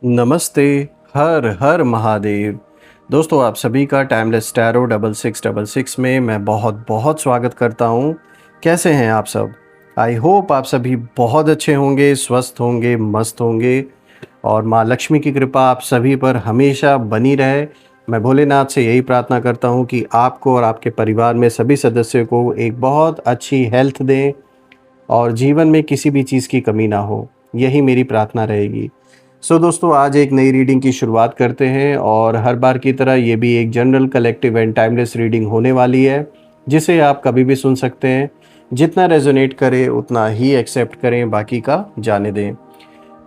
नमस्ते। हर हर महादेव। दोस्तों, आप सभी का टाइमलेस टैरो 6666 में मैं बहुत बहुत स्वागत करता हूँ। कैसे हैं आप सब? आई होप आप सभी बहुत अच्छे होंगे, स्वस्थ होंगे, मस्त होंगे और माँ लक्ष्मी की कृपा आप सभी पर हमेशा बनी रहे। मैं भोलेनाथ से यही प्रार्थना करता हूँ कि आपको और आपके परिवार में सभी सदस्यों को एक बहुत अच्छी हेल्थ दें और जीवन में किसी भी चीज़ की कमी ना हो। यही मेरी प्रार्थना रहेगी। दोस्तों, आज एक नई रीडिंग की शुरुआत करते हैं और हर बार की तरह ये भी एक general collective and timeless reading होने वाली है, जिसे आप कभी भी सुन सकते हैं। जितना रेजोनेट करे उतना ही एक्सेप्ट करें, बाकी का जाने दें।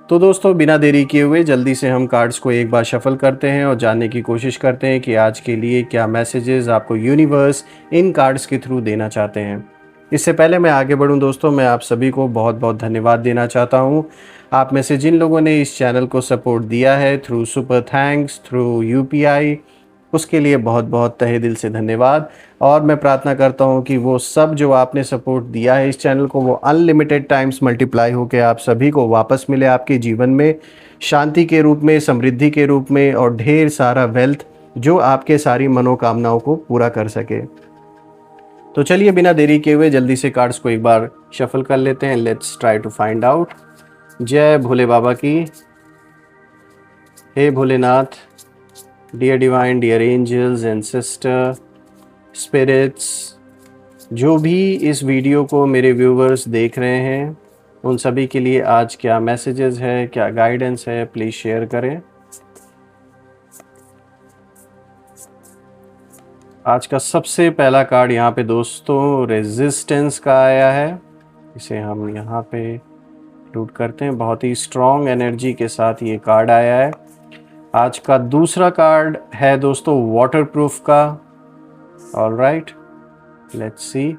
तो दोस्तों, बिना देरी किए हुए जल्दी से हम कार्ड्स को एक बार शफल करते हैं और जानने की कोशिश करते हैं कि आज के लिए क्या मैसेजेस आपको यूनिवर्स इन कार्ड्स के थ्रू देना चाहते हैं। इससे पहले मैं आगे बढ़ूं दोस्तों, मैं आप सभी को बहुत बहुत धन्यवाद देना चाहता हूं। आप में से जिन लोगों ने इस चैनल को सपोर्ट दिया है through super thanks, through UPI, उसके लिए बहुत बहुत तहे दिल से धन्यवाद। और मैं प्रार्थना करता हूं कि वो सब जो आपने सपोर्ट दिया है इस चैनल को, वो अनलिमिटेड टाइम्स मल्टीप्लाई होकर आप सभी को वापस मिले आपके जीवन में, शांति के रूप में, समृद्धि के रूप में और ढेर सारा वेल्थ जो आपके सारी मनोकामनाओं को पूरा कर सके। तो चलिए बिना देरी किए हुए जल्दी से कार्ड्स को एक बार शफल कर लेते हैं। Let's try to find out. जय भोले बाबा की। हे Bholenath, dear divine, dear angels and sister spirits, जो भी इस वीडियो को मेरे व्यूवर्स देख रहे हैं उन सभी के लिए आज क्या मैसेजेस है, क्या गाइडेंस है, प्लीज़ शेयर करें। आज का सबसे पहला कार्ड यहाँ पे दोस्तों रेजिस्टेंस का आया है। इसे हम यहाँ पे लूट करते हैं। बहुत ही स्ट्रॉन्ग एनर्जी के साथ ये कार्ड आया है। आज का दूसरा कार्ड है दोस्तों वाटरप्रूफ का। ऑलराइट, लेट्स सी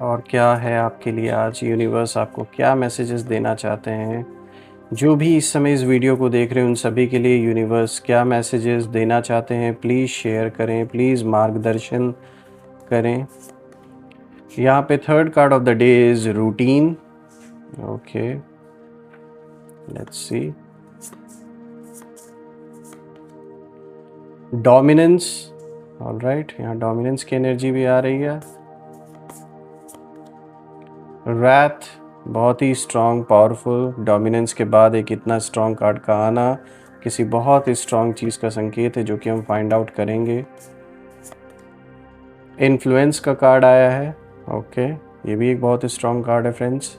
और क्या है आपके लिए आज यूनिवर्स आपको क्या मैसेजेस देना चाहते हैं। जो भी इस समय इस वीडियो को देख रहे हैं उन सभी के लिए यूनिवर्स क्या मैसेजेस देना चाहते हैं, प्लीज़ शेयर करें, प्लीज़ मार्गदर्शन करें। यहाँ पे third card of the day is routine. Okay, let's see. Dominance. Alright, यहाँ डोमिनेंस की एनर्जी भी आ रही है। रैथ, बहुत ही स्ट्रॉन्ग पावरफुल। डोमिनेंस के बाद एक इतना स्ट्रॉन्ग कार्ड का आना किसी बहुत ही स्ट्रॉन्ग चीज़ का संकेत है, जो कि हम फाइंड आउट करेंगे। इन्फ्लुएंस का कार्ड आया है। ओके, ये भी एक बहुत ही स्ट्रॉन्ग कार्ड है फ्रेंड्स।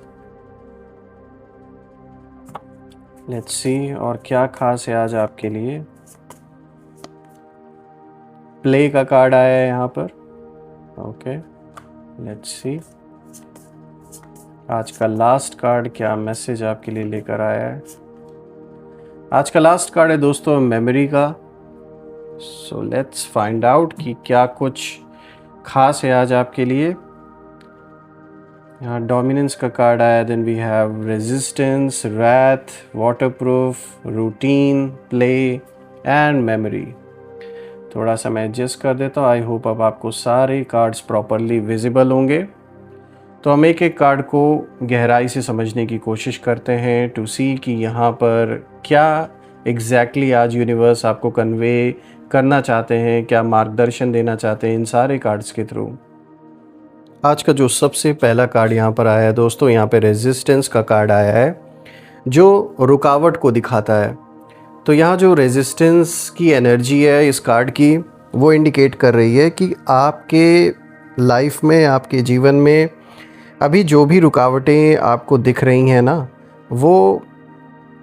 लेट्स सी और क्या खास है आज आपके लिए। प्ले का कार्ड आया है यहाँ पर। ओके, लेट्स सी आज का लास्ट कार्ड क्या मैसेज आपके लिए लेकर आया है। आज का लास्ट कार्ड है दोस्तों मेमोरी का। सो लेट्स फाइंड आउट कि क्या कुछ खास है आज आपके लिए। यहाँ डोमिनेंस का कार्ड आया, then we have resistance, wrath, waterproof, routine, play and memory. थोड़ा सा मैं एडजस्ट कर देता हूँ। आई होप अब आपको सारे कार्ड्स प्रॉपरली विजिबल होंगे। तो हम एक एक कार्ड को गहराई से समझने की कोशिश करते हैं टू सी कि यहाँ पर क्या एग्जैक्टली आज यूनिवर्स आपको कन्वे करना चाहते हैं, क्या मार्गदर्शन देना चाहते हैं इन सारे कार्ड्स के थ्रू। आज का जो सबसे पहला कार्ड यहाँ पर आया है दोस्तों, यहाँ पे रेजिस्टेंस का कार्ड आया है जो रुकावट को दिखाता है। तो यहाँ जो रेजिस्टेंस की एनर्जी है इस कार्ड की, वो इंडिकेट कर रही है कि आपके लाइफ में, आपके जीवन में अभी जो भी रुकावटें आपको दिख रही हैं ना, वो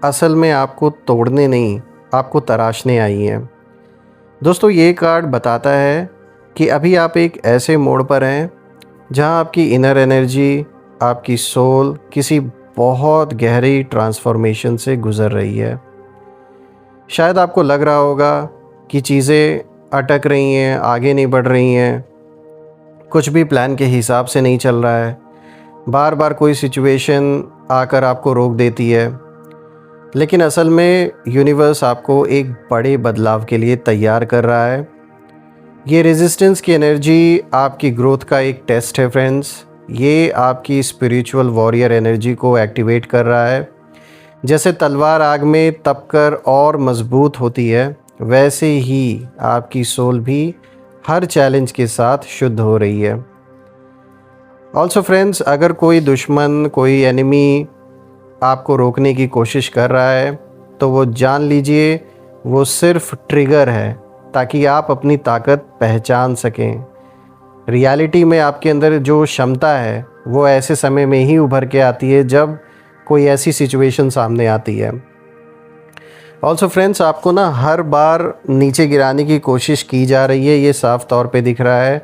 असल में आपको तोड़ने नहीं, आपको तराशने आई हैं। दोस्तों, ये कार्ड बताता है कि अभी आप एक ऐसे मोड़ पर हैं जहां आपकी इनर एनर्जी, आपकी सोल किसी बहुत गहरी ट्रांसफॉर्मेशन से गुज़र रही है। शायद आपको लग रहा होगा कि चीज़ें अटक रही हैं, आगे नहीं बढ़ रही हैं, कुछ भी प्लान के हिसाब से नहीं चल रहा है, बार बार कोई सिचुएशन आकर आपको रोक देती है। लेकिन असल में यूनिवर्स आपको एक बड़े बदलाव के लिए तैयार कर रहा है। ये रेजिस्टेंस की एनर्जी आपकी ग्रोथ का एक टेस्ट है फ्रेंड्स। ये आपकी स्पिरिचुअल वॉरियर एनर्जी को एक्टिवेट कर रहा है। जैसे तलवार आग में तपकर और मजबूत होती है, वैसे ही आपकी सोल भी हर चैलेंज के साथ शुद्ध हो रही है। ऑल्सो फ्रेंड्स, अगर कोई दुश्मन, कोई एनिमी आपको रोकने की कोशिश कर रहा है, तो वो जान लीजिए वो सिर्फ ट्रिगर है, ताकि आप अपनी ताकत पहचान सकें। रियलिटी में आपके अंदर जो क्षमता है वो ऐसे समय में ही उभर के आती है जब कोई ऐसी सिचुएशन सामने आती है। ऑल्सो फ्रेंड्स, आपको ना हर बार नीचे गिराने की कोशिश की जा रही है, ये साफ तौर पे दिख रहा है,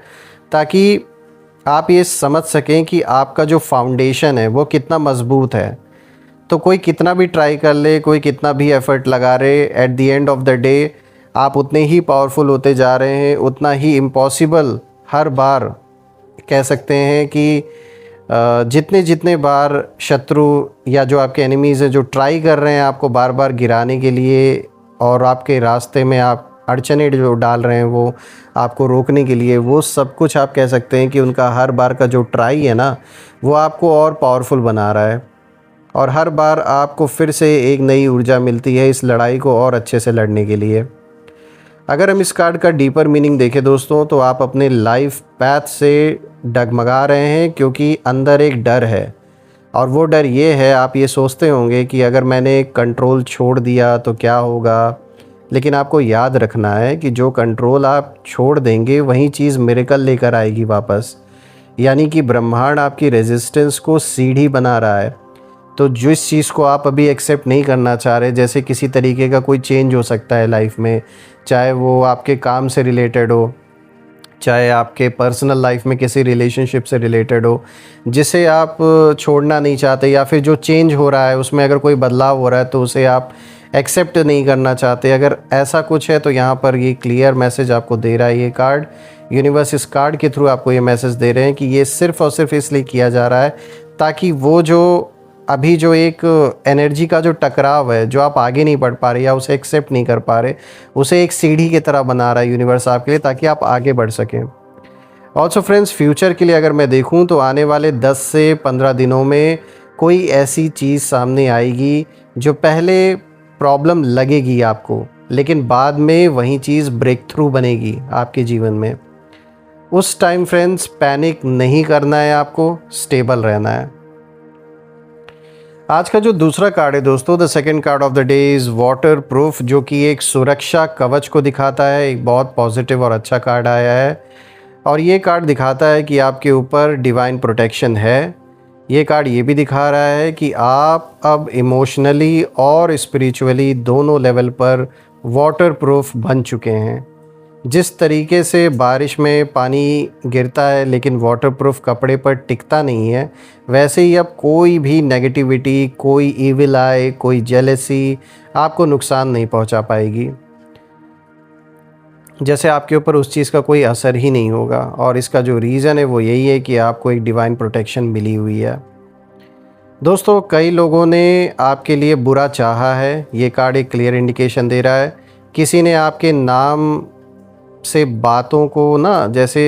ताकि आप ये समझ सकें कि आपका जो फाउंडेशन है वो कितना मज़बूत है। तो कोई कितना भी ट्राई कर ले, कोई कितना भी एफ़र्ट लगा रहे, at the end of the day आप उतने ही पावरफुल होते जा रहे हैं, उतना ही इम्पॉसिबल हर बार कह सकते हैं कि जितने जितने बार शत्रु या जो आपके एनिमीज़ हैं जो ट्राई कर रहे हैं आपको बार बार गिराने के लिए, और आपके रास्ते में आप अड़चने जो डाल रहे हैं वो आपको रोकने के लिए, वो सब कुछ आप कह सकते हैं कि उनका हर बार का जो ट्राई है ना, वो आपको और पावरफुल बना रहा है। और हर बार आपको फिर से एक नई ऊर्जा मिलती है इस लड़ाई को और अच्छे से लड़ने के लिए। अगर हम इस कार्ड का डीपर मीनिंग देखें दोस्तों, तो आप अपने लाइफ पैथ से डगमगा रहे हैं, क्योंकि अंदर एक डर है। और वो डर ये है, आप ये सोचते होंगे कि अगर मैंने कंट्रोल छोड़ दिया तो क्या होगा। लेकिन आपको याद रखना है कि जो कंट्रोल आप छोड़ देंगे वही चीज़ मिरेकल लेकर आएगी वापस। यानी कि ब्रह्मांड आपकी रेजिस्टेंस को सीढ़ी बना रहा है। तो जिस चीज़ को आप अभी एक्सेप्ट नहीं करना चाह रहे, जैसे किसी तरीके का कोई चेंज हो सकता है लाइफ में, चाहे वो आपके काम से रिलेटेड हो, चाहे आपके पर्सनल लाइफ में किसी रिलेशनशिप से रिलेटेड हो, जिसे आप छोड़ना नहीं चाहते, या फिर जो चेंज हो रहा है उसमें अगर कोई बदलाव हो रहा है तो उसे आप एक्सेप्ट नहीं करना चाहते। अगर ऐसा कुछ है तो यहाँ पर ये क्लियर मैसेज आपको दे रहा है ये कार्ड। यूनिवर्स इस कार्ड के थ्रू आपको ये मैसेज दे रहे हैं कि ये सिर्फ़ और सिर्फ इसलिए किया जा रहा है ताकि वो जो अभी जो एक एनर्जी का जो टकराव है, जो आप आगे नहीं बढ़ पा रहे या उसे एक्सेप्ट नहीं कर पा रहे, उसे एक सीढ़ी की तरह बना रहा है यूनिवर्स आपके लिए, ताकि आप आगे बढ़ सकें। ऑल्सो फ्रेंड्स, फ्यूचर के लिए अगर मैं देखूं तो आने वाले 10 से 15 दिनों में कोई ऐसी चीज़ सामने आएगी जो पहले प्रॉब्लम लगेगी आपको, लेकिन बाद में वही चीज़ ब्रेक थ्रू बनेगी आपके जीवन में। उस टाइम फ्रेंड्स पैनिक नहीं करना है, आपको स्टेबल रहना है। आज का जो दूसरा कार्ड है दोस्तों, the second card of the day is water proof, जो कि एक सुरक्षा कवच को दिखाता है। एक बहुत पॉजिटिव और अच्छा कार्ड आया है, और ये कार्ड दिखाता है कि आपके ऊपर डिवाइन प्रोटेक्शन है। ये कार्ड ये भी दिखा रहा है कि आप अब इमोशनली और स्पिरिचुअली दोनों लेवल पर वाटर प्रूफ बन चुके हैं। जिस तरीके से बारिश में पानी गिरता है लेकिन वाटरप्रूफ कपड़े पर टिकता नहीं है, वैसे ही अब कोई भी नेगेटिविटी, कोई इविल आई, कोई जेलसी आपको नुकसान नहीं पहुंचा पाएगी। जैसे आपके ऊपर उस चीज़ का कोई असर ही नहीं होगा। और इसका जो रीज़न है वो यही है कि आपको एक डिवाइन प्रोटेक्शन मिली हुई है। दोस्तों, कई लोगों ने आपके लिए बुरा चाहा है, ये कार्ड एक क्लियर इंडिकेशन दे रहा है। किसी ने आपके नाम से बातों को ना, जैसे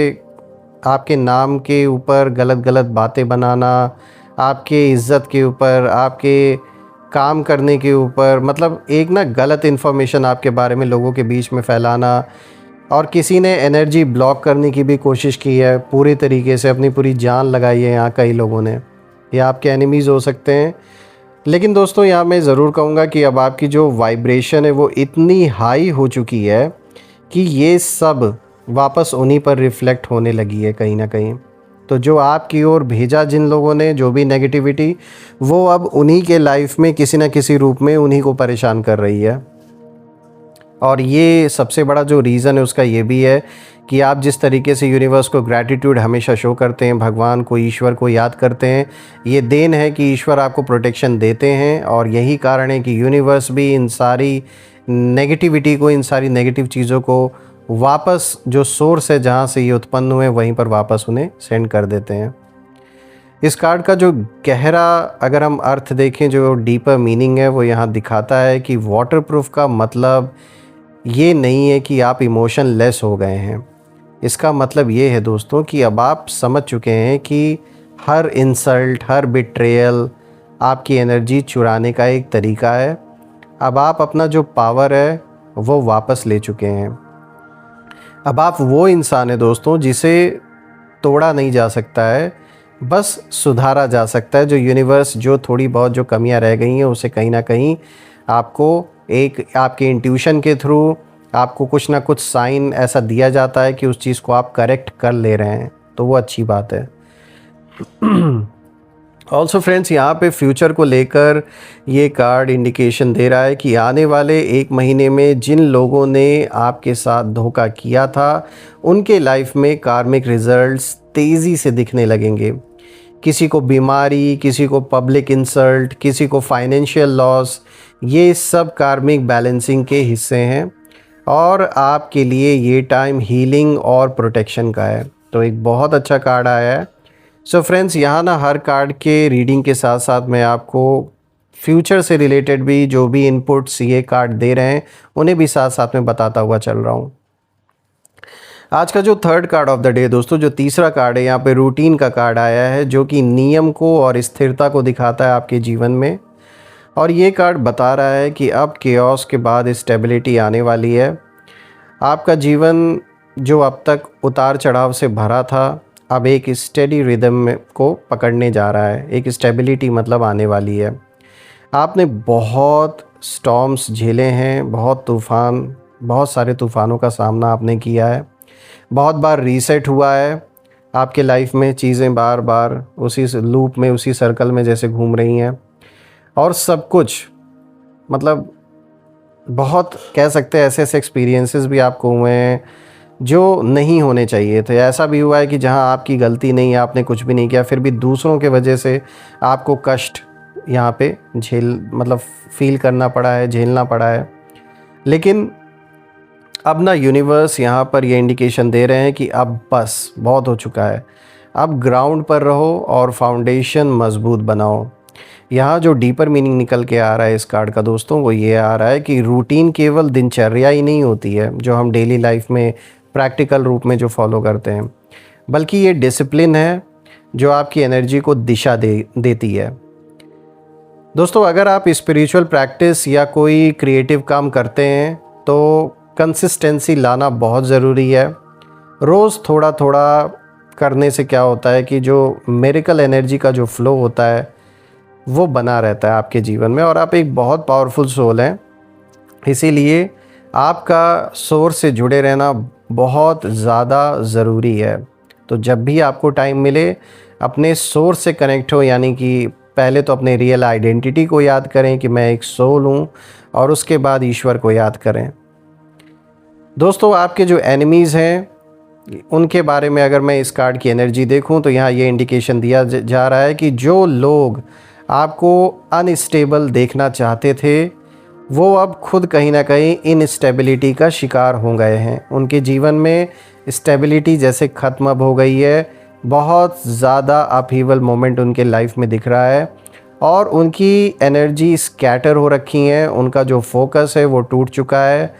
आपके नाम के ऊपर गलत गलत बातें बनाना, आपके इज़्ज़त के ऊपर, आपके काम करने के ऊपर, मतलब एक ना गलत इन्फॉर्मेशन आपके बारे में लोगों के बीच में फैलाना। और किसी ने एनर्जी ब्लॉक करने की भी कोशिश की है, पूरी तरीके से अपनी पूरी जान लगाई है यहाँ कई लोगों ने। ये आपके एनिमीज़ हो सकते हैं। लेकिन दोस्तों, यहाँ मैं ज़रूर कहूँगा कि अब आपकी जो वाइब्रेशन है वो इतनी हाई हो चुकी है कि ये सब वापस उन्हीं पर रिफ़्लेक्ट होने लगी है कहीं ना कहीं। तो जो आपकी ओर भेजा जिन लोगों ने, जो भी नेगेटिविटी, वो अब उन्हीं के लाइफ में किसी न किसी रूप में उन्हीं को परेशान कर रही है। और ये सबसे बड़ा जो रीज़न है उसका ये भी है कि आप जिस तरीके से यूनिवर्स को ग्रैटिट्यूड हमेशा शो करते हैं, भगवान को, ईश्वर को याद करते हैं, ये देन है कि ईश्वर आपको प्रोटेक्शन देते हैं। और यही कारण है कि यूनिवर्स भी इन सारी नेगेटिविटी को, इन सारी नेगेटिव चीज़ों को वापस जो सोर्स है जहाँ से ये उत्पन्न हुए वहीं पर वापस उन्हें सेंड कर देते हैं। इस कार्ड का जो गहरा अगर हम अर्थ देखें, जो डीपर मीनिंग है, वो यहाँ दिखाता है कि वाटरप्रूफ का मतलब ये नहीं है कि आप इमोशन लेस हो गए हैं। इसका मतलब ये है दोस्तों कि अब आप समझ चुके हैं कि हर इंसल्ट, हर बिट्रेयल आपकी एनर्जी चुराने का एक तरीका है। अब आप अपना जो पावर है वो वापस ले चुके हैं। अब आप वो इंसान है दोस्तों जिसे तोड़ा नहीं जा सकता है, बस सुधारा जा सकता है। जो यूनिवर्स जो थोड़ी बहुत जो कमियां रह गई हैं उसे कहीं ना कहीं आपको एक आपके इंट्यूशन के थ्रू आपको कुछ ना कुछ साइन ऐसा दिया जाता है कि उस चीज़ को आप करेक्ट कर ले रहे हैं, तो वो अच्छी बात है। ऑल्सो फ्रेंड्स, यहाँ पे फ्यूचर को लेकर ये कार्ड इंडिकेशन दे रहा है कि आने वाले 1 महीने में जिन लोगों ने आपके साथ धोखा किया था उनके लाइफ में कार्मिक रिजल्ट्स तेज़ी से दिखने लगेंगे। किसी को बीमारी, किसी को पब्लिक इंसल्ट, किसी को फाइनेंशियल लॉस, ये सब कार्मिक बैलेंसिंग के हिस्से हैं और आपके लिए ये टाइम हीलिंग और प्रोटेक्शन का है। तो एक बहुत अच्छा कार्ड आया है। सो फ्रेंड्स, यहाँ ना हर कार्ड के रीडिंग के साथ साथ मैं आपको फ्यूचर से रिलेटेड भी जो भी इनपुट्स ये कार्ड दे रहे हैं उन्हें भी साथ साथ में बताता हुआ चल रहा हूँ। आज का जो third card of the day दोस्तों, जो तीसरा कार्ड है, यहाँ पे रूटीन का कार्ड आया है जो कि नियम को और स्थिरता को दिखाता है आपके जीवन में। और ये कार्ड बता रहा है कि अब केओस के बाद स्टेबिलिटी आने वाली है। आपका जीवन जो अब तक उतार चढ़ाव से भरा था अब एक स्टेडी रिदम को पकड़ने जा रहा है। एक स्टेबिलिटी मतलब आने वाली है। आपने बहुत स्टॉर्म्स झेले हैं, बहुत सारे तूफ़ानों का सामना आपने किया है। बहुत बार रीसेट हुआ है आपके लाइफ में, चीज़ें बार बार उसी लूप में, उसी सर्कल में जैसे घूम रही हैं। और सब कुछ मतलब बहुत कह सकते हैं ऐसे ऐसे एक्सपीरियंसेस भी आपको हुए हैं जो नहीं होने चाहिए थे। ऐसा भी हुआ है कि जहां आपकी गलती नहीं है, आपने कुछ भी नहीं किया, फिर भी दूसरों के वजह से आपको कष्ट यहाँ पे फील करना पड़ा है, झेलना पड़ा है। लेकिन अब ना यूनिवर्स यहाँ पर ये इंडिकेशन दे रहे हैं कि अब बस बहुत हो चुका है। अब ग्राउंड पर रहो और फाउंडेशन मजबूत बनाओ। यहाँ जो डीपर मीनिंग निकल के आ रहा है इस कार्ड का दोस्तों, वो ये आ रहा है कि रूटीन केवल दिनचर्या ही नहीं होती है जो हम डेली लाइफ में प्रैक्टिकल रूप में जो फॉलो करते हैं, बल्कि ये डिसिप्लिन है जो आपकी एनर्जी को दिशा देती है। दोस्तों, अगर आप स्पिरिचुअल प्रैक्टिस या कोई क्रिएटिव काम करते हैं तो कंसिस्टेंसी लाना बहुत ज़रूरी है। रोज़ थोड़ा थोड़ा करने से क्या होता है कि जो मिरेकल एनर्जी का जो फ्लो होता है वो बना रहता है आपके जीवन में। और आप एक बहुत पावरफुल सोल हैं, इसीलिए आपका सोर्स से जुड़े रहना बहुत ज़्यादा ज़रूरी है। तो जब भी आपको टाइम मिले अपने सोर्स से कनेक्ट हो, यानी कि पहले तो अपने रियल आइडेंटिटी को याद करें कि मैं एक सोल हूँ, और उसके बाद ईश्वर को याद करें। दोस्तों, आपके जो एनिमीज़ हैं उनके बारे में अगर मैं इस कार्ड की एनर्जी देखूं तो यहाँ ये इंडिकेशन दिया जा रहा है कि जो लोग आपको अनस्टेबल देखना चाहते थे वो अब खुद कहीं ना कहीं इनस्टेबिलिटी का शिकार हो गए हैं। उनके जीवन में स्टेबिलिटी जैसे ख़त्म अब हो गई है। बहुत ज़्यादा अपहीवल मोमेंट उनके लाइफ में दिख रहा है और उनकी एनर्जी स्कैटर हो रखी है। उनका जो फोकस है वो टूट चुका है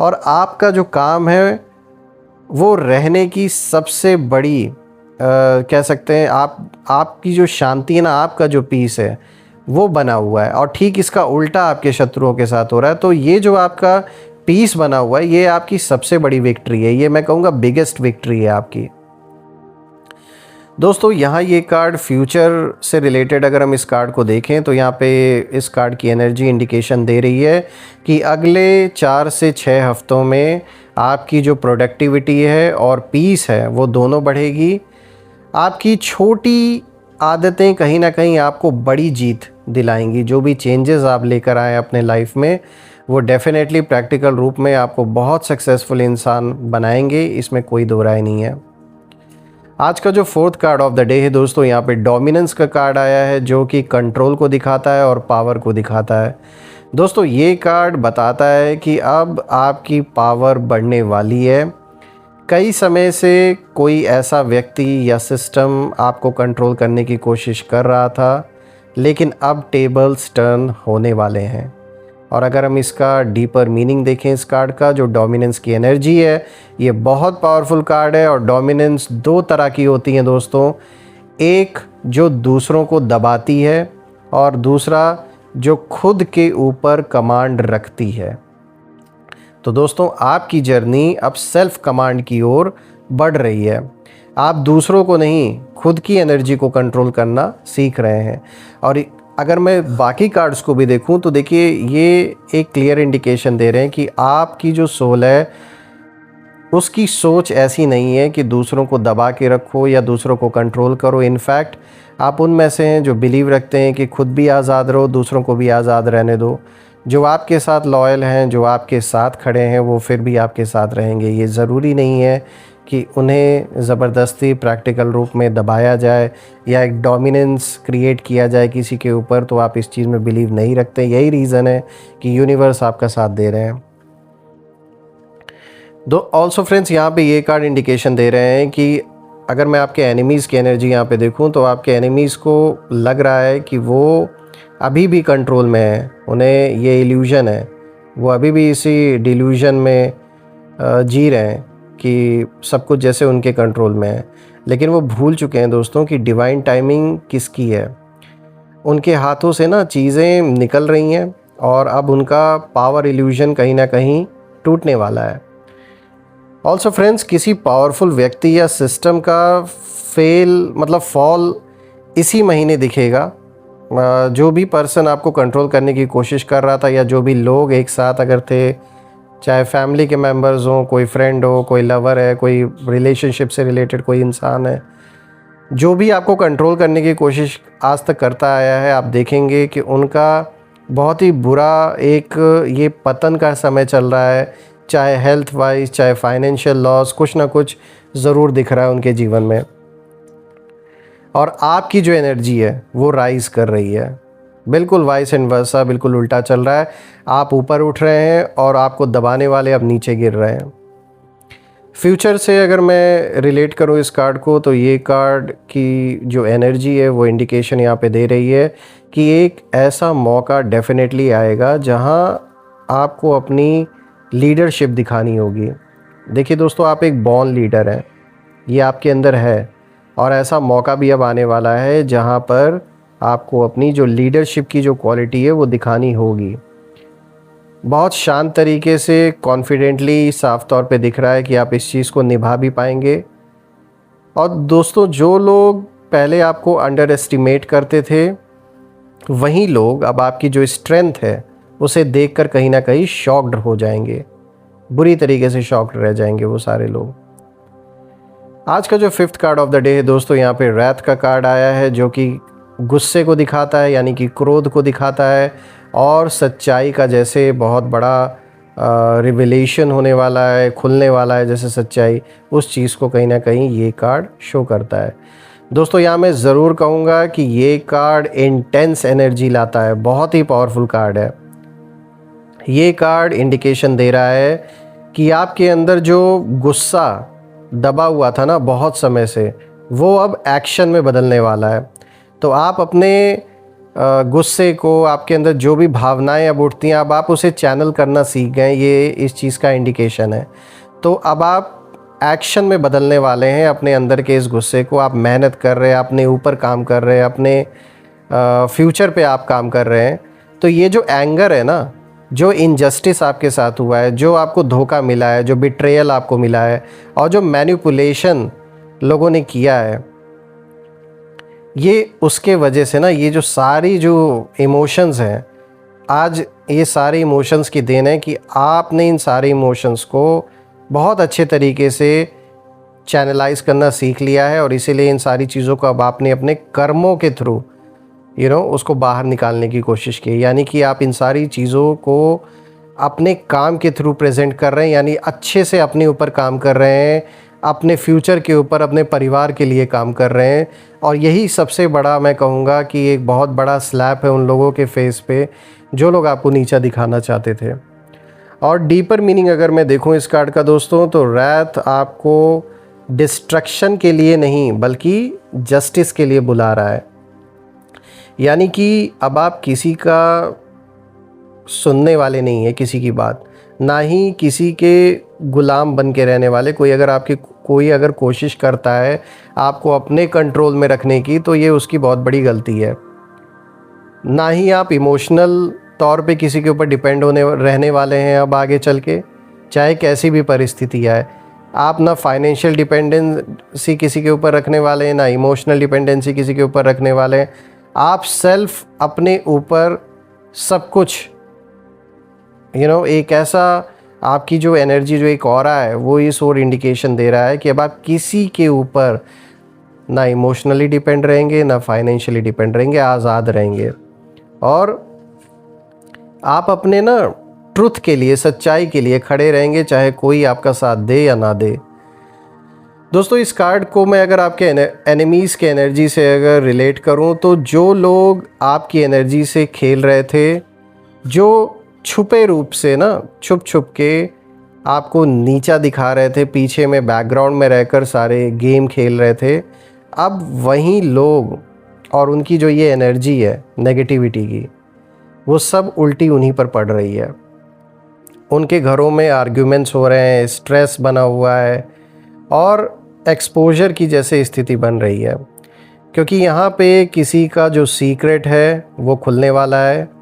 और आपका जो काम है वो रहने की सबसे बड़ी कह सकते हैं आपकी जो शांति है ना, आपका जो पीस है वो बना हुआ है। और ठीक इसका उल्टा आपके शत्रुओं के साथ हो रहा है। तो ये जो आपका पीस बना हुआ है ये आपकी सबसे बड़ी विक्ट्री है। ये मैं कहूँगा बिगेस्ट विक्ट्री है आपकी। दोस्तों, यहाँ ये कार्ड फ्यूचर से रिलेटेड अगर हम इस कार्ड को देखें तो यहाँ पे इस कार्ड की एनर्जी इंडिकेशन दे रही है कि अगले 4 से 6 हफ्तों में आपकी जो प्रोडक्टिविटी है और पीस है वो दोनों बढ़ेगी। आपकी छोटी आदतें कहीं ना कहीं आपको बड़ी जीत दिलाएंगी। जो भी चेंजेस आप लेकर आए अपने लाइफ में वो डेफिनेटली प्रैक्टिकल रूप में आपको बहुत सक्सेसफुल इंसान बनाएंगे, इसमें कोई दो राय नहीं है। आज का जो fourth card of the day है दोस्तों, यहाँ पे डोमिनेंस का कार्ड आया है जो कि कंट्रोल को दिखाता है और पावर को दिखाता है। दोस्तों, ये कार्ड बताता है कि अब आपकी पावर बढ़ने वाली है। कई समय से कोई ऐसा व्यक्ति या सिस्टम आपको कंट्रोल करने की कोशिश कर रहा था, लेकिन अब टेबल्स टर्न होने वाले हैं। और अगर हम इसका डीपर मीनिंग देखें इस कार्ड का, जो डोमिनेंस की एनर्जी है, ये बहुत पावरफुल कार्ड है। और डोमिनेंस 2 तरह की होती हैं दोस्तों। एक जो दूसरों को दबाती है और दूसरा जो खुद के ऊपर कमांड रखती है। तो दोस्तों, आपकी जर्नी अब सेल्फ कमांड की ओर बढ़ रही है। आप दूसरों को नहीं, खुद की एनर्जी को कंट्रोल करना सीख रहे हैं। और अगर मैं बाकी कार्ड्स को भी देखूं तो देखिए, ये एक क्लियर इंडिकेशन दे रहे हैं कि आपकी जो सोल है उसकी सोच ऐसी नहीं है कि दूसरों को दबा के रखो या दूसरों को कंट्रोल करो। इनफैक्ट आप उनमें से हैं जो बिलीव रखते हैं कि खुद भी आज़ाद रहो, दूसरों को भी आज़ाद रहने दो। जो आपके साथ लॉयल हैं, जो आपके साथ खड़े हैं, वो फिर भी आपके साथ रहेंगे। ये ज़रूरी नहीं है कि उन्हें ज़बरदस्ती प्रैक्टिकल रूप में दबाया जाए या एक डोमिनेंस क्रिएट किया जाए किसी के ऊपर। तो आप इस चीज़ में बिलीव नहीं रखते, यही रीज़न है कि यूनिवर्स आपका साथ दे रहे हैं। ऑल्सो फ्रेंड्स, यहाँ पे ये कार्ड इंडिकेशन दे रहे हैं कि अगर मैं आपके एनिमीज़ की एनर्जी यहाँ पे देखूँ तो आपके एनिमीज़ को लग रहा है कि वो अभी भी कंट्रोल में है। उन्हें ये इल्यूज़न है, वो अभी भी इसी डिल्यूज़न में जी रहे हैं कि सब कुछ जैसे उनके कंट्रोल में है। लेकिन वो भूल चुके हैं दोस्तों कि डिवाइन टाइमिंग किसकी है। उनके हाथों से ना चीज़ें निकल रही हैं और अब उनका पावर इल्यूज़न कहीं ना कहीं टूटने वाला है। ऑल्सो फ्रेंड्स, किसी पावरफुल व्यक्ति या सिस्टम का फॉल इसी महीने दिखेगा। जो भी पर्सन आपको कंट्रोल करने की कोशिश कर रहा था या जो भी लोग एक साथ अगर थे, चाहे फैमिली के मेंबर्स हों, कोई फ्रेंड हो, कोई लवर है, कोई रिलेशनशिप से रिलेटेड कोई इंसान है, जो भी आपको कंट्रोल करने की कोशिश आज तक करता आया है, आप देखेंगे कि उनका बहुत ही बुरा एक ये पतन का समय चल रहा है। चाहे हेल्थ वाइज, चाहे फाइनेंशियल लॉस, कुछ ना कुछ ज़रूर दिख रहा है उनके जीवन में। और आपकी जो एनर्जी है वो राइज़ कर रही है, बिल्कुल वाइस एंड वर्सा, बिल्कुल उल्टा चल रहा है। आप ऊपर उठ रहे हैं और आपको दबाने वाले अब नीचे गिर रहे हैं। फ्यूचर से अगर मैं रिलेट करूं इस कार्ड को, तो ये कार्ड की जो एनर्जी है वो इंडिकेशन यहाँ पे दे रही है कि एक ऐसा मौका डेफिनेटली आएगा जहां आपको अपनी लीडरशिप दिखानी होगी। देखिए दोस्तों, आप एक बॉर्न लीडर हैं, ये आपके अंदर है। और ऐसा मौका भी अब आने वाला है जहां पर आपको अपनी जो लीडरशिप की जो क्वालिटी है वो दिखानी होगी। बहुत शांत तरीके से, कॉन्फिडेंटली, साफ तौर पे दिख रहा है कि आप इस चीज़ को निभा भी पाएंगे। और दोस्तों, जो लोग पहले आपको अंडर एस्टिमेट करते थे, वही लोग अब आपकी जो स्ट्रेंथ है उसे देखकर कहीं ना कहीं शॉक्ड हो जाएंगे, बुरी तरीके से शॉक्ड रह जाएंगे वो सारे लोग। आज का जो 5th card of the day है दोस्तों, यहाँ पे रैथ का कार्ड आया है, जो कि गुस्से को दिखाता है, यानी कि क्रोध को दिखाता है और सच्चाई का जैसे बहुत बड़ा रिविलेशन होने वाला है, खुलने वाला है जैसे सच्चाई, उस चीज़ को कहीं ना कहीं ये कार्ड शो करता है। दोस्तों, यहाँ मैं ज़रूर कहूँगा कि ये कार्ड इंटेंस एनर्जी लाता है, बहुत ही पावरफुल कार्ड है। ये कार्ड इंडिकेशन दे रहा है कि आपके अंदर जो गुस्सा दबा हुआ था ना बहुत समय से, वो अब एक्शन में बदलने वाला है। तो आप अपने गुस्से को, आपके अंदर जो भी भावनाएं अब उठती हैं, अब आप उसे चैनल करना सीख गए, ये इस चीज़ का इंडिकेशन है। तो अब आप एक्शन में बदलने वाले हैं अपने अंदर के इस गुस्से को। आप मेहनत कर रहे हैं, अपने ऊपर काम कर रहे हैं, अपने फ्यूचर पे आप काम कर रहे हैं। तो ये जो एंगर है ना, जो इनजस्टिस आपके साथ हुआ है, जो आपको धोखा मिला है, जो बिट्रेयल आपको मिला है और जो मैनिपुलेशन लोगों ने किया है, ये उसके वजह से ना, ये जो सारी जो इमोशंस हैं, आज ये सारे इमोशंस की देन है कि आपने इन सारे इमोशंस को बहुत अच्छे तरीके से चैनलाइज करना सीख लिया है। और इसीलिए इन सारी चीज़ों को अब आपने अपने कर्मों के थ्रू उसको बाहर निकालने की कोशिश की। यानी कि आप इन सारी चीज़ों को अपने काम के थ्रू प्रेजेंट कर रहे हैं, यानी अच्छे से अपने ऊपर काम कर रहे हैं, अपने फ्यूचर के ऊपर, अपने परिवार के लिए काम कर रहे हैं। और यही सबसे बड़ा, मैं कहूँगा कि एक बहुत बड़ा स्लैप है उन लोगों के फेस पे जो लोग आपको नीचा दिखाना चाहते थे। और डीपर मीनिंग अगर मैं देखूँ इस कार्ड का दोस्तों, तो रैथ आपको डिस्ट्रक्शन के लिए नहीं बल्कि जस्टिस के लिए बुला रहा है। यानी कि अब आप किसी का सुनने वाले नहीं है, किसी की बात, ना ही किसी के गुलाम बन के रहने वाले। कोई अगर आपकी कोई अगर कोशिश करता है आपको अपने कंट्रोल में रखने की, तो ये उसकी बहुत बड़ी गलती है। ना ही आप इमोशनल तौर पे किसी के ऊपर डिपेंड होने रहने वाले हैं अब आगे चल के, चाहे कैसी भी परिस्थिति आए। आप ना फाइनेंशियल डिपेंडेंसी किसी के ऊपर रखने वाले हैं, ना इमोशनल डिपेंडेंसी किसी के ऊपर रखने वाले हैं। आप सेल्फ अपने ऊपर सब कुछ एक ऐसा आपकी जो एनर्जी जो एक ऑरा है वो इस और इंडिकेशन दे रहा है कि अब आप किसी के ऊपर ना इमोशनली डिपेंड रहेंगे, ना फाइनेंशियली डिपेंड रहेंगे, आज़ाद रहेंगे। और आप अपने ना ट्रुथ के लिए, सच्चाई के लिए खड़े रहेंगे, चाहे कोई आपका साथ दे या ना दे। दोस्तों, इस कार्ड को मैं अगर आपके एनिमीज़ के एनर्जी से अगर रिलेट करूं, तो जो लोग आपकी एनर्जी से खेल रहे थे, जो छुपे रूप से ना छुप छुप के आपको नीचा दिखा रहे थे, पीछे में बैकग्राउंड में रहकर सारे गेम खेल रहे थे, अब वही लोग और उनकी जो ये एनर्जी है नेगेटिविटी की, वो सब उल्टी उन्हीं पर पड़ रही है। उनके घरों में आर्ग्यूमेंट्स हो रहे हैं, स्ट्रेस बना हुआ है और एक्सपोजर की जैसे स्थिति बन रही है, क्योंकि यहाँ पे किसी का जो सीक्रेट है वो खुलने वाला है।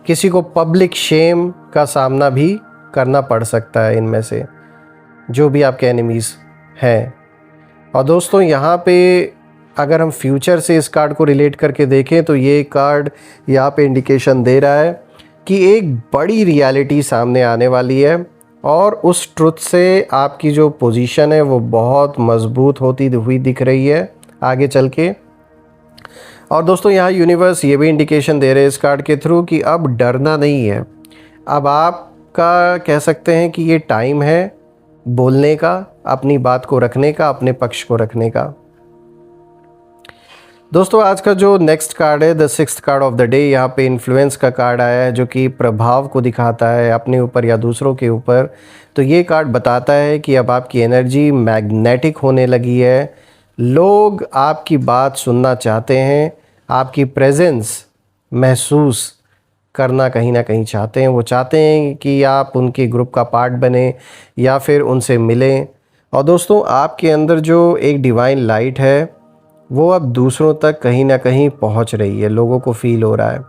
किसी को पब्लिक शेम का सामना भी करना पड़ सकता है इनमें से, जो भी आपके एनिमीज़ हैं। और दोस्तों, यहाँ पे अगर हम फ्यूचर से इस कार्ड को रिलेट करके देखें, तो ये कार्ड यहाँ पे इंडिकेशन दे रहा है कि एक बड़ी रियलिटी सामने आने वाली है और उस ट्रुथ से आपकी जो पोजीशन है वो बहुत मजबूत होती हुई दिख रही है आगे चल के। और दोस्तों, यहाँ यूनिवर्स ये भी इंडिकेशन दे रहे हैं इस कार्ड के थ्रू कि अब डरना नहीं है। अब आपका कह सकते हैं कि ये टाइम है बोलने का, अपनी बात को रखने का, अपने पक्ष को रखने का। दोस्तों, आज का जो नेक्स्ट कार्ड है, the 6th card of the day, यहाँ पे इन्फ्लुएंस का कार्ड आया है, जो कि प्रभाव को दिखाता है अपने ऊपर या दूसरों के ऊपर। तो ये कार्ड बताता है कि अब आपकी एनर्जी मैग्नेटिक होने लगी है। लोग आपकी बात सुनना चाहते हैं, आपकी प्रेजेंस महसूस करना कहीं ना कहीं चाहते हैं। वो चाहते हैं कि आप उनके ग्रुप का पार्ट बने या फिर उनसे मिलें। और दोस्तों, आपके अंदर जो एक डिवाइन लाइट है वो अब दूसरों तक कहीं ना कहीं पहुंच रही है, लोगों को फील हो रहा है।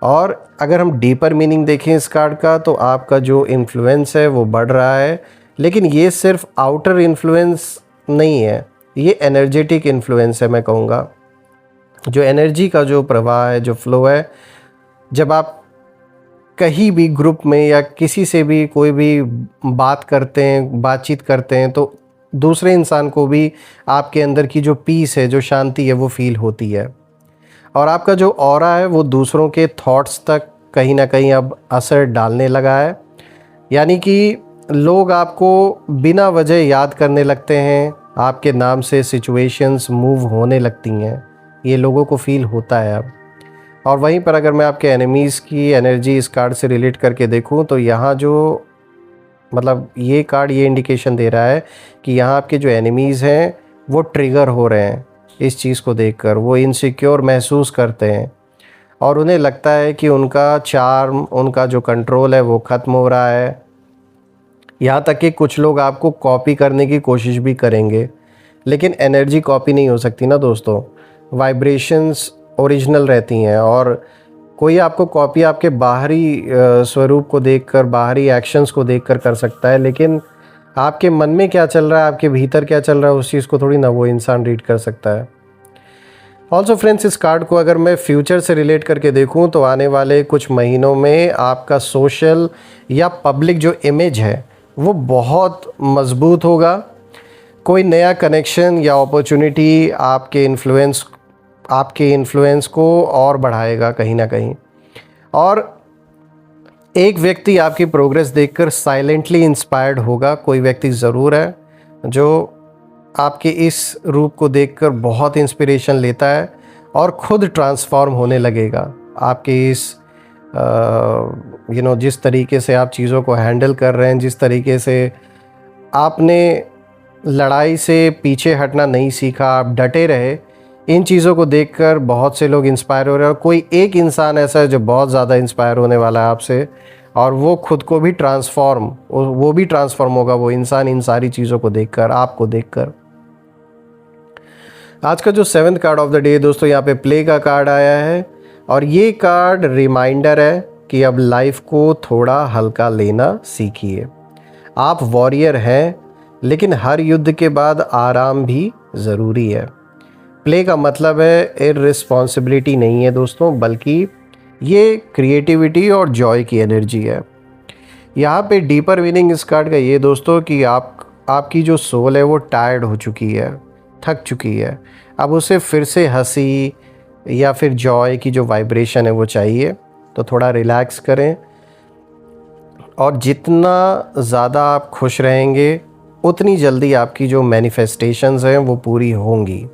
और अगर हम डीपर मीनिंग देखें इस कार्ड का, तो आपका जो इन्फ्लुएंस है वो बढ़ रहा है। लेकिन ये सिर्फ आउटर इन्फ्लुएंस नहीं है, ये एनर्जेटिक इन्फ्लुएंस है। मैं कहूँगा जो एनर्जी का जो प्रवाह है, जो फ्लो है, जब आप कहीं भी ग्रुप में या किसी से भी कोई भी बात करते हैं, बातचीत करते हैं, तो दूसरे इंसान को भी आपके अंदर की जो पीस है, जो शांति है, वो फील होती है। और आपका जो ऑरा है वो दूसरों के थॉट्स तक कहीं ना कहीं अब असर डालने लगा है। यानी कि लोग आपको बिना वजह याद करने लगते हैं, आपके नाम से सिचुएशंस मूव होने लगती हैं, ये लोगों को फील होता है अब। और वहीं पर अगर मैं आपके एनिमीज़ की एनर्जी इस कार्ड से रिलेट करके देखूं, तो यहाँ जो ये कार्ड ये इंडिकेशन दे रहा है कि यहाँ आपके जो एनिमीज़ हैं वो ट्रिगर हो रहे हैं इस चीज़ को देखकर। वो इनसिक्योर महसूस करते हैं और उन्हें लगता है कि उनका चार्म, उनका जो कंट्रोल है वो ख़त्म हो रहा है। यहाँ तक कि कुछ लोग आपको कॉपी करने की कोशिश भी करेंगे, लेकिन एनर्जी कॉपी नहीं हो सकती ना दोस्तों, वाइब्रेशंस ओरिजिनल रहती हैं। और कोई आपको कॉपी आपके बाहरी स्वरूप को देखकर, बाहरी एक्शंस को देखकर कर सकता है, लेकिन आपके मन में क्या चल रहा है, आपके भीतर क्या चल रहा है, उस चीज़ को थोड़ी ना वो इंसान रीड कर सकता है। ऑल्सो फ्रेंड्स, इस कार्ड को अगर मैं फ्यूचर से रिलेट करके देखूं, तो आने वाले कुछ महीनों में आपका सोशल या पब्लिक जो इमेज है वो बहुत मजबूत होगा। कोई नया कनेक्शन या अपॉर्चुनिटी आपके इन्फ्लुएंस को और बढ़ाएगा कहीं ना कहीं। और एक व्यक्ति आपकी प्रोग्रेस देखकर साइलेंटली इंस्पायर्ड होगा। कोई व्यक्ति ज़रूर है जो आपके इस रूप को देखकर बहुत इंस्पिरेशन लेता है और ख़ुद ट्रांसफॉर्म होने लगेगा आपके इस जिस तरीके से आप चीज़ों को हैंडल कर रहे हैं, जिस तरीके से आपने लड़ाई से पीछे हटना नहीं सीखा, आप डटे रहे। इन चीज़ों को देखकर बहुत से लोग इंस्पायर हो रहे हैं और कोई एक इंसान ऐसा है जो बहुत ज़्यादा इंस्पायर होने वाला है आपसे। और वो खुद को भी वो भी ट्रांसफॉर्म होगा, वो इंसान इन सारी चीज़ों को देखकर, आपको देखकर। आज का जो 7th card of the day दोस्तों, यहाँ पे प्ले का कार्ड आया है और ये कार्ड रिमाइंडर है कि अब लाइफ को थोड़ा हल्का लेना सीखिए। आप वॉरियर हैं, लेकिन हर युद्ध के बाद आराम भी ज़रूरी है। प्ले का मतलब है इररिस्पॉन्सिबिलिटी नहीं है दोस्तों, बल्कि ये क्रिएटिविटी और जॉय की एनर्जी है। यहाँ पे डीपर मीनिंग इस कार्ड का ये दोस्तों कि आपकी जो सोल है वो टायर्ड हो चुकी है, थक चुकी है। अब उसे फिर से हंसी या फिर जॉय की जो वाइब्रेशन है वो चाहिए। तो थोड़ा रिलैक्स करें, और जितना ज़्यादा आप खुश रहेंगे उतनी जल्दी आपकी जो मैनिफेस्टेशंस हैं वो पूरी होंगी।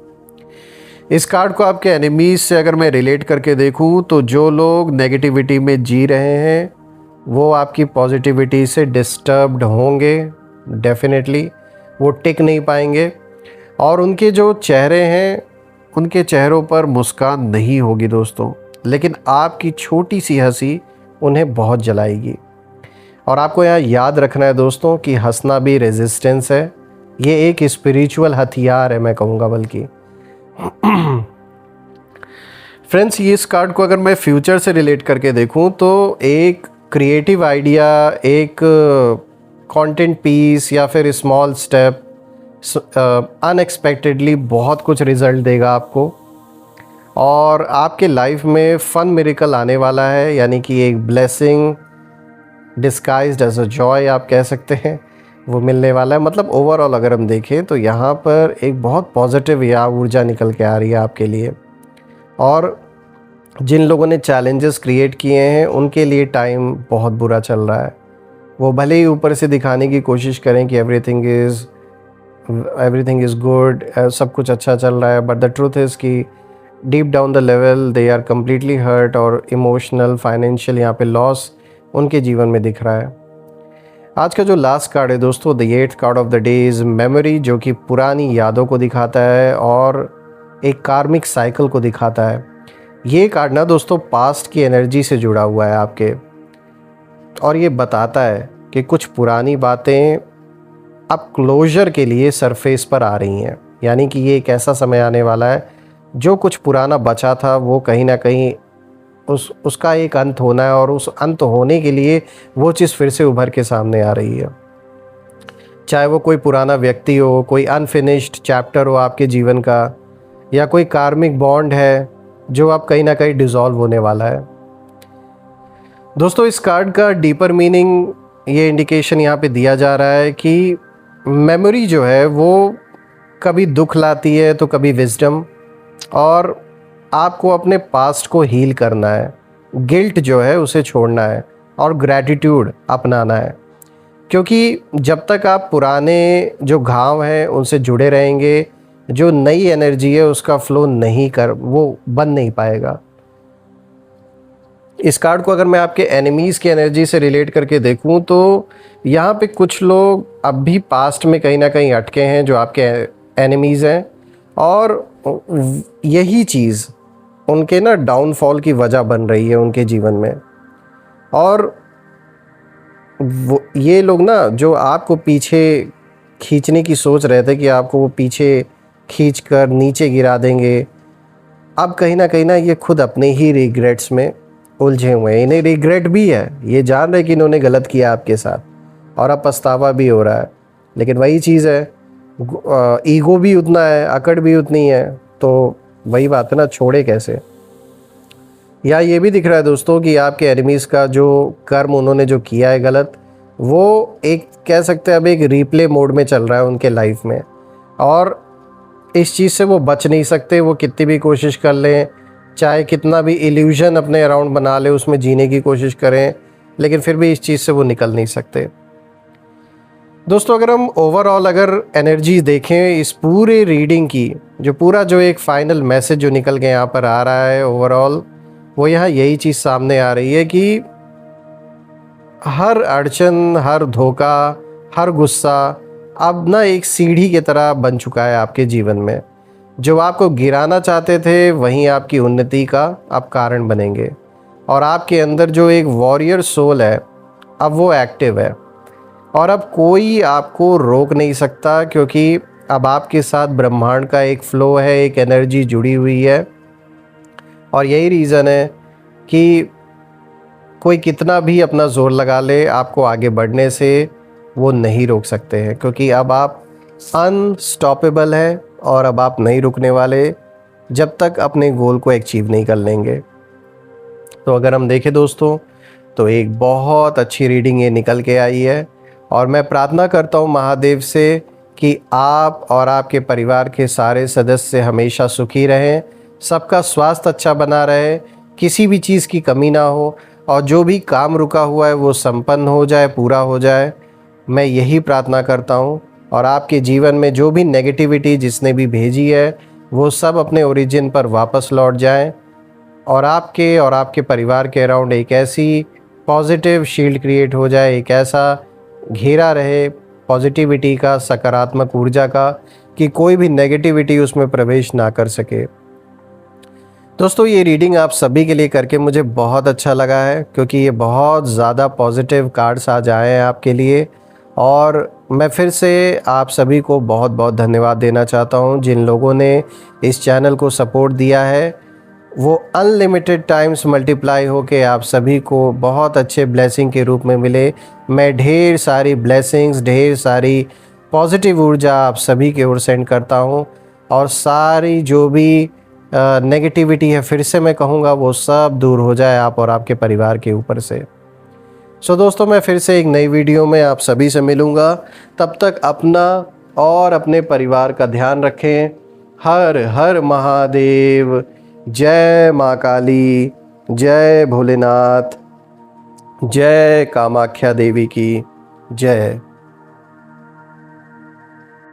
इस कार्ड को आपके एनिमीज़ से अगर मैं रिलेट करके देखूं तो जो लोग नेगेटिविटी में जी रहे हैं वो आपकी पॉजिटिविटी से डिस्टर्ब्ड होंगे। डेफिनेटली वो टिक नहीं पाएंगे, और उनके जो चेहरे हैं उनके चेहरों पर मुस्कान नहीं होगी दोस्तों, लेकिन आपकी छोटी सी हंसी उन्हें बहुत जलाएगी। और आपको यहाँ याद रखना है दोस्तों कि हंसना भी रेजिस्टेंस है, ये एक स्पिरिचुअल हथियार है मैं कहूँगा बल्कि। फ्रेंड्स, ये इस कार्ड को अगर मैं फ्यूचर से रिलेट करके देखूं तो एक क्रिएटिव आइडिया, एक कंटेंट पीस या फिर स्मॉल स्टेप अनएक्सपेक्टेडली बहुत कुछ रिजल्ट देगा आपको, और आपके लाइफ में फन मिरेकल आने वाला है, यानी कि एक blessing disguised as a joy आप कह सकते हैं, वो मिलने वाला है। मतलब ओवरऑल अगर हम देखें तो यहाँ पर एक बहुत पॉजिटिव या ऊर्जा निकल के आ रही है आपके लिए। और जिन लोगों ने चैलेंजेस क्रिएट किए हैं उनके लिए टाइम बहुत बुरा चल रहा है। वो भले ही ऊपर से दिखाने की कोशिश करें कि एवरीथिंग इज़ गुड, सब कुछ अच्छा चल रहा है, बट द ट्रूथ इज़ कि deep down the level they are completely hurt, और इमोशनल, फाइनेंशियल यहाँ पे लॉस उनके जीवन में दिख रहा है। आज का जो लास्ट कार्ड है दोस्तों, the 8th card of the day is memory, जो कि पुरानी यादों को दिखाता है और एक कार्मिक साइकिल को दिखाता है। ये कार्ड ना दोस्तों पास्ट की एनर्जी से जुड़ा हुआ है आपके, और ये बताता है कि कुछ पुरानी बातें अब क्लोजर के लिए सरफेस पर आ रही हैं। यानी कि ये एक ऐसा समय आने वाला है जो कुछ पुराना बचा था वो कहीं ना कहीं उसका एक अंत होना है, और उस अंत होने के लिए वो चीज़ फिर से उभर के सामने आ रही है। चाहे वो कोई पुराना व्यक्ति हो, कोई अनफिनिश्ड चैप्टर हो आपके जीवन का, या कोई कार्मिक बॉन्ड है जो अब कहीं ना कहीं डिसॉल्व होने वाला है। दोस्तों, इस कार्ड का डीपर मीनिंग, ये इंडिकेशन यहाँ पे दिया जा रहा है कि मेमोरी जो है वो कभी दुख लाती है तो कभी विजडम, और आपको अपने पास्ट को हील करना है। गिल्ट जो है उसे छोड़ना है और ग्रैटिट्यूड अपनाना है, क्योंकि जब तक आप पुराने जो घाव हैं उनसे जुड़े रहेंगे, जो नई एनर्जी है उसका फ्लो वो बन नहीं पाएगा। इस कार्ड को अगर मैं आपके एनिमीज़ की एनर्जी से रिलेट करके देखूं तो यहाँ पे कुछ लोग अब भी पास्ट में कहीं ना कहीं अटके हैं जो आपके एनिमीज़ हैं, और यही चीज़ उनके ना डाउनफॉल की वजह बन रही है उनके जीवन में। और ये लोग ना जो आपको पीछे खींचने की सोच रहे थे कि आपको वो पीछे खींच कर नीचे गिरा देंगे, अब कहीं ना ये खुद अपने ही रिग्रेट्स में उलझे हुए हैं। इन्हें रिग्रेट भी है, ये जान रहे कि इन्होंने गलत किया आपके साथ, और अब पछतावा भी हो रहा है। लेकिन वही चीज़ है, ईगो भी उतना है, अकड़ भी उतनी है, तो वही बात है ना, छोड़े कैसे। या ये भी दिख रहा है दोस्तों कि आपके एनिमीज़ का जो कर्म उन्होंने जो किया है गलत, वो एक कह सकते हैं अब एक रीप्ले मोड में चल रहा है उनके लाइफ में, और इस चीज़ से वो बच नहीं सकते। वो कितनी भी कोशिश कर लें, चाहे कितना भी इल्यूजन अपने अराउंड बना ले, उसमें जीने की कोशिश करें, लेकिन फिर भी इस चीज़ से वो निकल नहीं सकते। दोस्तों, अगर हम ओवरऑल अगर एनर्जी देखें इस पूरे रीडिंग की, जो एक फाइनल मैसेज जो निकल के यहाँ पर आ रहा है ओवरऑल, वो यहाँ यही चीज़ सामने आ रही है कि हर अड़चन, हर धोखा, हर गुस्सा अब ना एक सीढ़ी की तरह बन चुका है आपके जीवन में। जो आपको गिराना चाहते थे वहीं आपकी उन्नति का अब कारण बनेंगे, और आपके अंदर जो एक वॉरियर सोल है अब वो एक्टिव है और अब कोई आपको रोक नहीं सकता, क्योंकि अब आपके साथ ब्रह्मांड का एक फ़्लो है, एक एनर्जी जुड़ी हुई है। और यही रीज़न है कि कोई कितना भी अपना ज़ोर लगा ले, आपको आगे बढ़ने से वो नहीं रोक सकते हैं, क्योंकि अब आप अनस्टॉपेबल हैं और अब आप नहीं रुकने वाले जब तक अपने गोल को अचीव नहीं कर लेंगे। तो अगर हम देखें दोस्तों, तो एक बहुत अच्छी रीडिंग ये निकल के आई है और मैं प्रार्थना करता हूँ महादेव से कि आप और आपके परिवार के सारे सदस्य हमेशा सुखी रहें, सबका स्वास्थ्य अच्छा बना रहे, किसी भी चीज़ की कमी ना हो और जो भी काम रुका हुआ है वो संपन्न हो जाए, पूरा हो जाए। मैं यही प्रार्थना करता हूँ और आपके जीवन में जो भी नेगेटिविटी जिसने भी भेजी है वो सब अपने ओरिजिन पर वापस लौट जाएं और आपके परिवार के अराउंड एक ऐसी पॉजिटिव शील्ड क्रिएट हो जाए, एक ऐसा घेरा रहे पॉजिटिविटी का, सकारात्मक ऊर्जा का, कि कोई भी नेगेटिविटी उसमें प्रवेश ना कर सके। दोस्तों ये रीडिंग आप सभी के लिए करके मुझे बहुत अच्छा लगा है, क्योंकि ये बहुत ज़्यादा पॉजिटिव कार्ड्स आज आए हैं आपके लिए। और मैं फिर से आप सभी को बहुत बहुत धन्यवाद देना चाहता हूँ जिन लोगों ने इस चैनल को सपोर्ट दिया है। वो अनलिमिटेड टाइम्स मल्टीप्लाई होके आप सभी को बहुत अच्छे ब्लेसिंग के रूप में मिले। मैं ढेर सारी ब्लेसिंग्स, ढेर सारी पॉजिटिव ऊर्जा आप सभी के ओर सेंड करता हूँ और सारी जो भी नेगेटिविटी है, फिर से मैं कहूँगा, वो सब दूर हो जाए आप और आपके परिवार के ऊपर से। सो दोस्तों मैं फिर से एक नई वीडियो में आप सभी से मिलूँगा। तब तक अपना और अपने परिवार का ध्यान रखें। हर हर महादेव। जय माँ काली, जय भोलेनाथ, जय कामाख्या देवी की जय।